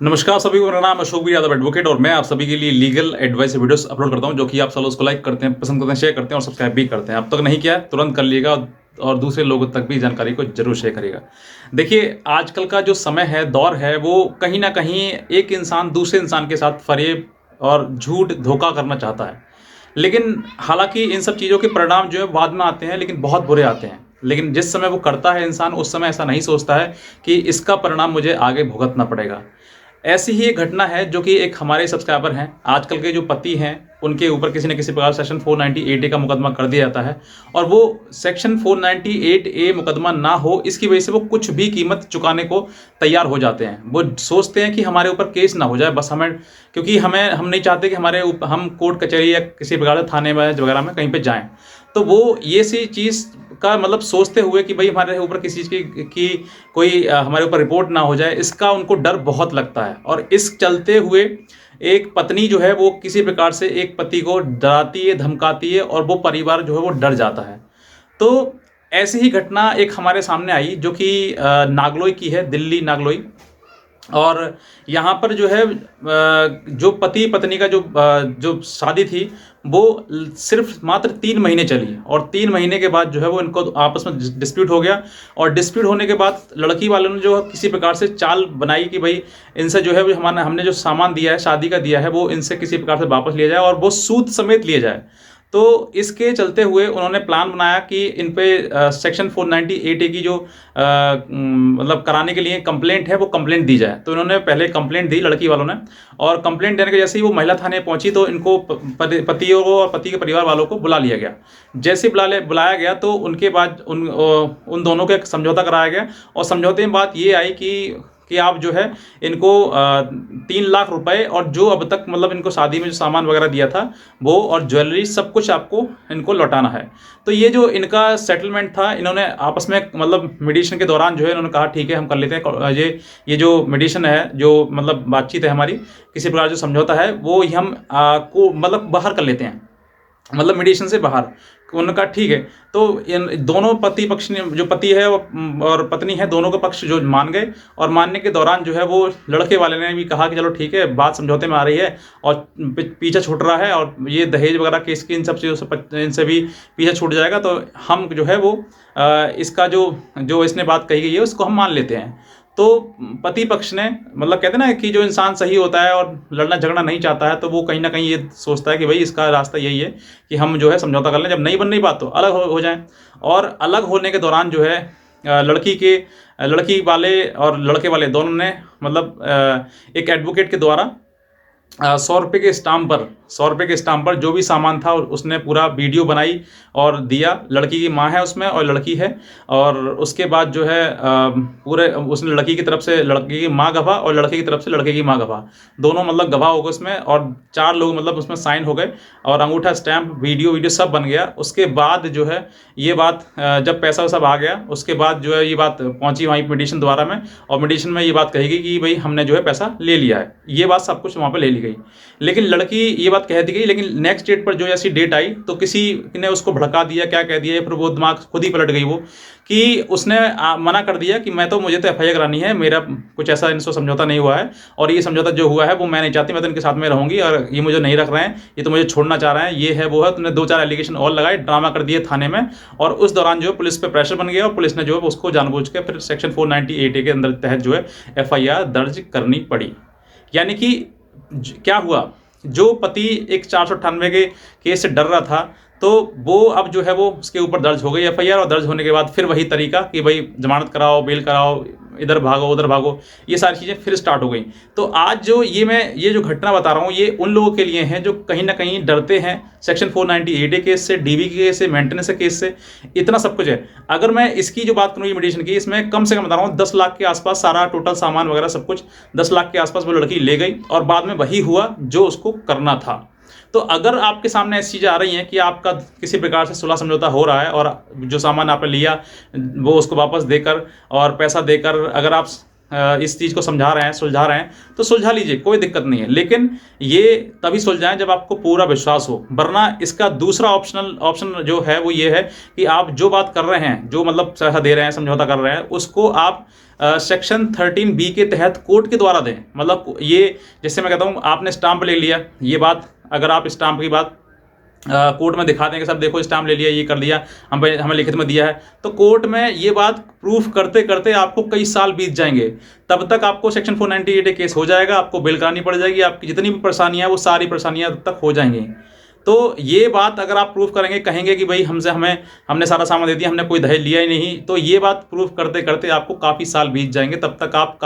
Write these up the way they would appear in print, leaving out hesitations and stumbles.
नमस्कार सभी को, मेरा नाम अशोक भी यादव एडवोकेट और मैं आप सभी के लिए लीगल एडवाइस वीडियोस अपलोड करता हूं, जो कि आप सब उसको लाइक करते हैं, पसंद करते हैं, शेयर करते हैं और सब्सक्राइब भी करते हैं। अब तक नहीं किया है तुरंत कर लीजिएगा और दूसरे लोगों तक भी जानकारी को जरूर शेयर करिएगा। देखिए, आजकल का जो समय है, दौर है, वो कहीं ना कहीं एक इंसान दूसरे इंसान के साथ फरेब और झूठ धोखा करना चाहता है। लेकिन हालांकि इन सब चीज़ों के परिणाम जो है बाद में आते हैं, लेकिन बहुत बुरे आते हैं। लेकिन जिस समय वो करता है इंसान, उस समय ऐसा नहीं सोचता है कि इसका परिणाम मुझे आगे भुगतना पड़ेगा। ऐसी ही एक घटना है जो कि एक हमारे सब्सक्राइबर हैं, आजकल के जो पति हैं, उनके ऊपर किसी न किसी प्रकार सेक्शन 498 ए का मुकदमा कर दिया जाता है। और वो सेक्शन 498 ए मुकदमा ना हो, इसकी वजह से वो कुछ भी कीमत चुकाने को तैयार हो जाते हैं। वो सोचते हैं कि हमारे ऊपर केस ना हो जाए, बस हमें, क्योंकि हम नहीं चाहते कि हम कोर्ट कचहरी या किसी प्रकार से थाने में वगैरह में कहीं पे जाएं। तो वो ये सी चीज़ का मतलब सोचते हुए कि भाई हमारे ऊपर किसी चीज़ की कोई हमारे ऊपर रिपोर्ट ना हो जाए, इसका उनको डर बहुत लगता है। और इस चलते हुए एक पत्नी जो है वो किसी प्रकार से एक पति को डराती है, धमकाती है और वो परिवार जो है वो डर जाता है। तो ऐसी ही घटना एक हमारे सामने आई जो कि नागलोई की है, दिल्ली नागलोई। और यहाँ पर जो है जो पति पत्नी का जो शादी थी, वो सिर्फ मात्र 3 महीने चली और 3 महीने के बाद जो है वो इनको आपस में डिस्प्यूट हो गया। और डिस्प्यूट होने के बाद लड़की वालों ने जो किसी प्रकार से चाल बनाई कि भाई इनसे जो है हमने जो सामान दिया है, शादी का दिया है, वो इनसे किसी प्रकार से वापस लिया जाए और वो सूद समेत लिया जाए। तो इसके चलते हुए उन्होंने प्लान बनाया कि इन पे सेक्शन 498 की जो मतलब कराने के लिए कंप्लेंट है, वो कंप्लेंट दी जाए। तो इन्होंने पहले कंप्लेंट दी लड़की वालों ने, और कंप्लेंट देने के जैसे ही वो महिला थाने पहुंची तो इनको पतियों को और पति के परिवार वालों को बुला लिया गया। जैसे बुलाया गया तो उनके बाद उन दोनों का एक समझौता कराया गया। और समझौते में बात ये आई कि आप जो है इनको 3 लाख रुपए और जो अब तक मतलब इनको शादी में जो सामान वगैरह दिया था वो और ज्वेलरी सब कुछ आपको इनको लौटाना है। तो ये जो इनका सेटलमेंट था, इन्होंने आपस में मतलब मीडिएशन के दौरान जो है इन्होंने कहा ठीक है हम कर लेते हैं। ये जो मीडिएशन है, जो मतलब बातचीत है हमारी, किसी प्रकार जो समझौता है वो हम को मतलब बाहर कर लेते हैं, मतलब मीडिएशन से बाहर। उन्होंने कहा ठीक है। तो इन दोनों पति पक्ष ने, जो पति है और पत्नी है, दोनों का पक्ष जो मान गए। और मानने के दौरान जो है वो लड़के वाले ने भी कहा कि चलो ठीक है, बात समझौते में आ रही है और पीछा छूट रहा है और ये दहेज वगैरह केस की इन सब चीज़ों से इनसे भी पीछा छूट जाएगा, तो हम जो है वो इसका जो इसने बात कही गई है उसको हम मान लेते हैं। तो पति पक्ष ने, मतलब कहते हैं ना कि जो इंसान सही होता है और लड़ना झगड़ना नहीं चाहता है, तो वो कहीं ना कहीं ये सोचता है कि भाई इसका रास्ता यही है कि हम जो है समझौता कर लें, जब नहीं बन रही बात तो अलग हो जाएं। और अलग होने के दौरान जो है लड़की वाले और लड़के वाले दोनों ने मतलब एक एडवोकेट के द्वारा 100 रुपये के स्टाम्प पर जो भी सामान था उसने पूरा वीडियो बनाई और दिया। लड़की की माँ है उसमें और लड़की है। और उसके बाद जो है पूरे उसने लड़की की तरफ से लड़की की माँ गवाह और लड़के की तरफ से लड़के की माँ गवाह, दोनों मतलब गवाह हो गए उसमें। और 4 लोग मतलब उसमें साइन हो गए और अंगूठा स्टैम्प वीडियो सब बन गया। उसके बाद जो है ये बात जब पैसा सब आ गया, उसके बाद जो है ये बात पहुंची वहीं मीडिएशन द्वारा में, और मीडिएशन में ये बात कही गई कि भाई हमने जो है पैसा ले लिया है। ये बात सब कुछ वहाँ पर ले ली गई। लेकिन लड़की ये बात कह दी गई, लेकिन नेक्स्ट डेट पर जो ऐसी डेट आई तो किसी ने उसको भड़का दिया, क्या कह दिया, फिर वो दिमाग खुद ही पलट गई वो, कि उसने मना कर दिया कि मुझे तो एफआईआर करानी है, मेरा कुछ ऐसा इनसे समझौता नहीं हुआ है और ये समझौता जो हुआ है वो मैं नहीं चाहती, मैं तो इनके साथ में रहूंगी और ये मुझे नहीं रख रहे हैं, ये तो मुझे छोड़ना चाह रहे हैं, ये है वो है। तुमने 2-4 एलिगेशन और लगाए, ड्रामा कर दिए थाने में। और उस दौरान जो है पुलिस पे प्रेशर बन गया और पुलिस ने जो है उसको जानबूझ के फिर सेक्शन 498 के अंदर तहत जो है एफआईआर दर्ज करनी पड़ी। यानी कि क्या हुआ, जो पति एक 498 के केस से डर रहा था, तो वो अब जो है वो उसके ऊपर दर्ज हो गई एफआईआर। और दर्ज होने के बाद फिर वही तरीका कि भाई जमानत कराओ, बेल कराओ, इधर भागो उधर भागो, ये सारी चीज़ें फिर स्टार्ट हो गई। तो आज जो ये जो घटना बता रहा हूँ, ये उन लोगों के लिए हैं जो कहीं ना कहीं डरते हैं सेक्शन 498 केस से, डीबी केस से, मेंटेनेंस केस से, इतना सब कुछ है। अगर मैं इसकी जो बात करूँ मीडिएशन की, इसमें कम से कम बता रहा हूँ 10 लाख के आसपास सारा टोटल सामान वगैरह सब कुछ 10 लाख के आसपास वो लड़की ले गई और बाद में वही हुआ जो उसको करना था। तो अगर आपके सामने ऐसी चीज़ें आ रही हैं कि आपका किसी प्रकार से सुलह समझौता हो रहा है और जो सामान आपने लिया वो उसको वापस देकर और पैसा देकर अगर आप इस चीज़ को समझा रहे हैं, सुलझा रहे हैं, तो सुलझा लीजिए, कोई दिक्कत नहीं है। लेकिन ये तभी सुलझाएं जब आपको पूरा विश्वास हो, वरना इसका दूसरा ऑप्शन जो है वो ये है कि आप जो बात कर रहे हैं, जो मतलब पैसा दे रहे हैं, समझौता कर रहे हैं, उसको आप सेक्शन 13B के तहत कोर्ट के द्वारा दें। मतलब ये, जैसे मैं कहता हूँ, आपने स्टाम्प ले लिया, ये बात अगर आप स्टाम्प की बात कोर्ट में दिखा देंगे, सब देखो स्टाम्प ले लिया, ये कर दिया, हमें लिखित में दिया है, तो कोर्ट में ये बात प्रूफ करते करते आपको कई साल बीत जाएंगे। तब तक आपको सेक्शन 498 केस हो जाएगा, आपको बिल करानी पड़ जाएगी, आपकी जितनी भी परेशानियां, वो सारी परेशानियां तब तक हो जाएंगी। तो ये बात अगर आप प्रूफ करेंगे, कहेंगे कि भाई हमने सारा सामान दे दिया, हमने कोई दहेज लिया ही नहीं, तो ये बात प्रूफ करते करते आपको काफ़ी साल बीत जाएंगे। तब तक आप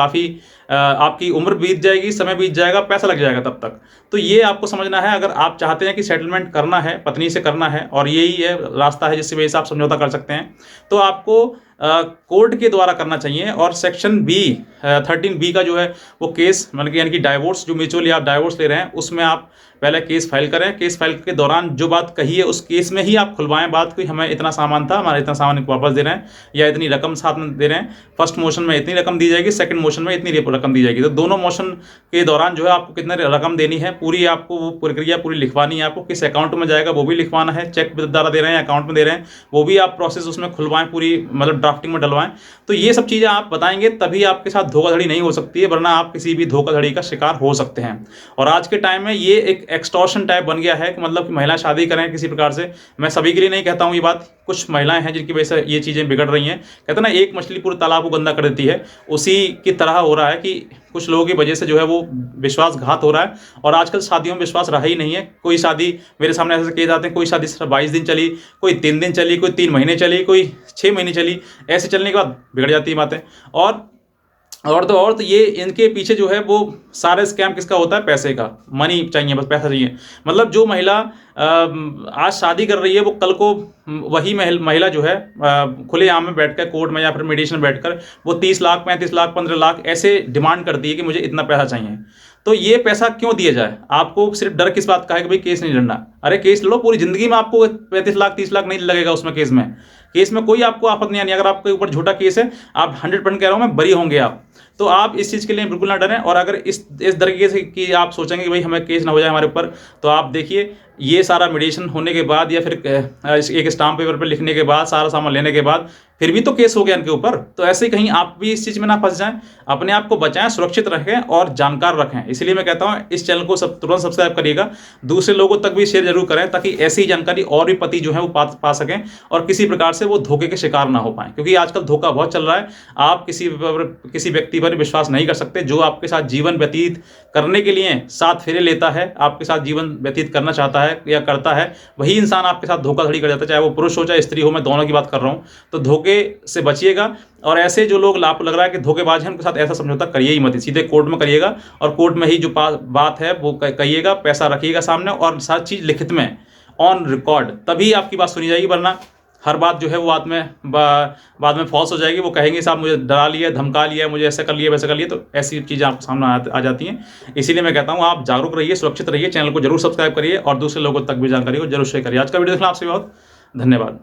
आपकी उम्र बीत जाएगी, समय बीत जाएगा, पैसा लग जाएगा तब तक। तो ये आपको समझना है, अगर आप चाहते हैं कि सेटलमेंट करना है, पत्नी से करना है, और यही है रास्ता है जिससे वजह से आप समझौता कर सकते हैं, तो आपको कोर्ट के द्वारा करना चाहिए। और सेक्शन 13B का जो है वो केस, मतलब यानी कि डाइवोर्स, जो म्यूचुअली आप डाइवोर्स ले रहे हैं, उसमें आप पहले केस फाइल करें। केस फाइल के दौरान जो बात कही है उस केस में ही आप खुलवाएं बात, कि हमें इतना सामान था, हमारा इतना सामान वापस दे रहे हैं, या इतनी रकम साथ में दे रहे हैं। फर्स्ट मोशन में इतनी रकम दी जाएगी, सेकंड मोशन में इतनी रकम दी जाएगी। तो दोनों मोशन के दौरान जो है आपको कितनी रकम देनी है, पूरी आपको वो प्रक्रिया पूरी लिखवानी है। आपको किस अकाउंट में जाएगा वो भी लिखवाना है, चेक द्वारा दे रहे हैं, अकाउंट में दे रहे हैं, वो भी आप प्रोसेस उसमें खुलवाएं, पूरी मतलब ड्राफ्टिंग में डलवाएं। तो ये सब चीज़ें आप बताएंगे, तभी आपके साथ धोखाधड़ी नहीं हो सकती है, वरना आप किसी भी धोखाधड़ी का शिकार हो सकते हैं। और आज के टाइम में ये एक एक्सटॉर्शन टाइप बन गया है कि मतलब कि महिला शादी करें किसी प्रकार से। मैं सभी के लिए नहीं कहता हूँ ये बात, कुछ महिलाएं हैं जिनकी वजह से ये चीज़ें बिगड़ रही हैं। कहते हैं ना, एक मछली पूरे तालाब को गंदा कर देती है, उसी की तरह हो रहा है कि कुछ लोगों की वजह से जो है वो विश्वासघात हो रहा है। और आजकल शादियों में विश्वास रहा ही नहीं है। कोई शादी, मेरे सामने ऐसे केस आते हैं, कोई शादी सिर्फ 22 दिन चली, कोई 3 दिन चली, कोई 3 महीने चली, कोई 6 महीने चली, ऐसे चलने के बाद बिगड़ जाती है बातें। और तो ये इनके पीछे जो है वो सारे स्कैम किसका होता है? पैसे का। मनी चाहिए, बस पैसा चाहिए। मतलब जो महिला आज शादी कर रही है, वो कल को वही महिला जो है खुलेआम में बैठकर कोर्ट में या फिर मीडिएशन में बैठकर वो 30 लाख, 35 लाख, 15 लाख ऐसे डिमांड करती है कि मुझे इतना पैसा चाहिए। तो ये पैसा क्यों दिया जाए? आपको सिर्फ डर किस बात का है कि भाई केस नहीं लड़ना? अरे केस लड़ो, पूरी जिंदगी में आपको 35 लाख 30 लाख नहीं लगेगा उसमें। केस में कोई आपको आफत नहीं आनी। अगर आपके ऊपर झूठा केस है, आप 100% कह रहा हूं मैं, बरी होंगे आप। तो आप इस चीज़ के लिए बिल्कुल ना डरें। और अगर इस तरीके से कि आप सोचेंगे कि भाई हमें केस ना हो जाए हमारे ऊपर, तो आप देखिए ये सारा मीडिएशन होने के बाद या फिर एक स्टाम्प पेपर पर लिखने के बाद, सारा सामान लेने के बाद, फिर भी तो केस हो गया इनके ऊपर। तो ऐसे ही कहीं आप भी इस चीज़ में ना फंस जाएं। अपने आप को बचाएं, सुरक्षित रखें और जानकार रखें। इसलिए मैं कहता हूं इस चैनल को तुरंत सब्सक्राइब करिएगा, दूसरे लोगों तक भी शेयर जरूर करें, ताकि ऐसी जानकारी और भी पति जो है वो पा सकें और किसी प्रकार से वो धोखे के शिकार ना हो पाए। क्योंकि आजकल धोखा बहुत चल रहा है। आप किसी व्यक्ति पर विश्वास नहीं कर सकते जो आपके साथ जीवन व्यतीत करने के लिए 7 फेरे लेता है, आपके साथ जीवन व्यतीत करना चाहता है या करता है, वही इंसान आपके साथ धोखाधड़ी कर जाता है, चाहे वो पुरुष हो चाहे स्त्री हो। मैं दोनों की बात कर रहा हूं। तो धोखे से बचिएगा। और ऐसे जो लोग आपको लग रहा है कि धोखेबाज हैं, उनके साथ ऐसा समझौता करिए ही मत। सीधे कोर्ट में करिएगा और कोर्ट में ही जो बात है वो कहिएगा, पैसा रखिएगा सामने और सारी चीज़ लिखित में ऑन रिकॉर्ड, तभी आपकी बात सुनी जाएगी। वरना हर बात जो है वो बाद में फॉल्स हो जाएगी। वो कहेंगे साहब मुझे डरा लिया, धमका लिया, मुझे ऐसा कर लिया, वैसा कर लिया। तो ऐसी चीज़ें आपको सामने आ जाती हैं। इसीलिए मैं कहता हूँ आप जागरूक रहिए, सुरक्षित रहिए, चैनल को जरूर सब्सक्राइब करिए और दूसरे लोगों तक भी जानकारी को जरूर शेयर करिए। आज का वीडियो देखना आपसे बहुत धन्यवाद।